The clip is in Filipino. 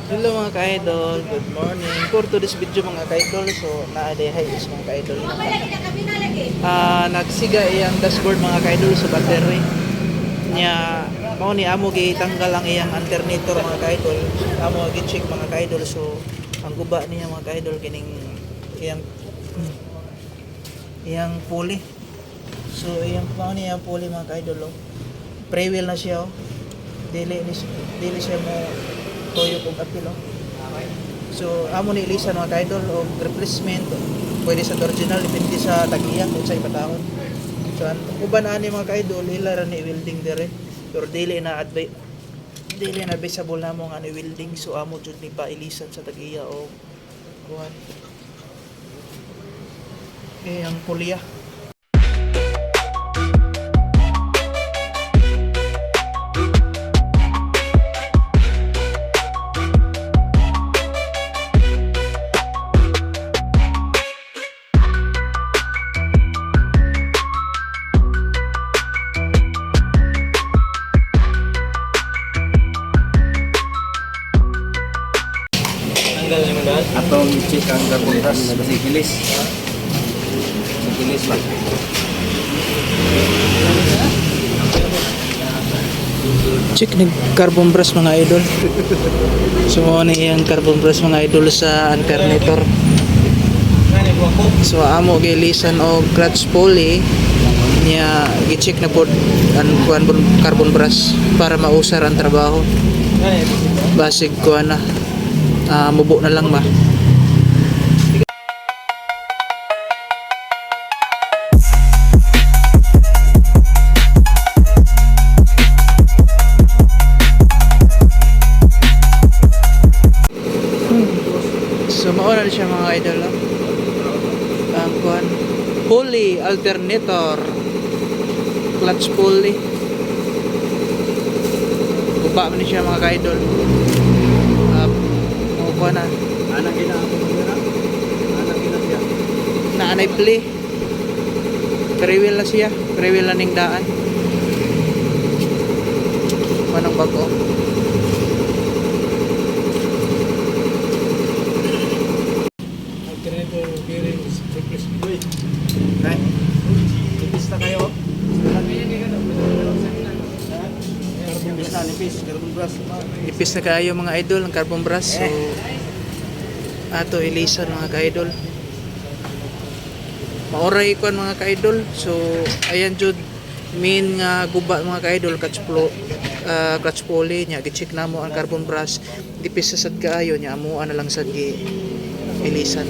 Hello mga ka-idol, good morning. For today's video mga ka-idol, so na-hi is mga ka-idol. Nagsiga iyang dashboard mga ka-idol sa battery. Nya mao ni amo gitanggal ang iyang alternator mga ka-idol. Amo gi-check mga ka-idol, so ang guba niya mga ka-idol kining iyang pulley. So iyang mao ni iyang pulley mga ka-idol. Pre-wheel na siya oh. Dili siya mo toyo kung apil oh. So amo ni ilisan mga ka-idol o replacement pwede sa original depende sa tag-iya kung sa ipatahon. So ang uban ani mga ka-idol ila ra ni welding dire pero dili na advisable namo nga ni welding, so amo jud ni pa ilisan sa tag-iya o kuan ang pulya. Atong check ang carbon brush basikilis. Basikilis ba? Check ni carbon brush mga idol. So ano yung carbon brush mga idol sa alternator. So amo gilisan og clutch pulley niya gi-check na pod ang carbon brush para mausar ang trabaho. Basig ko na mubo na lang ba. So mauna na siya mga idol ang kuan pulley alternator clutch pulley guba man siya mga idol kuan na Anak ina ako kamera. Anak ina siya. naanay play pre-wheel na siya, pre-wheel na ning daan manang bago. Alternator bearings replacement. Uy. Right. Nipis na kayo. Carbon brush. Ipis na kayo mga idol ang carbon brush, so ato ilisan mga ka-idol mauray ikon mga ka-idol. So ayan jud main nga guba mga ka-idol clutch pulley nya gi-check namo ang carbon brush dipis sa sad kaayo nya amuan na lang sad gi ilisan.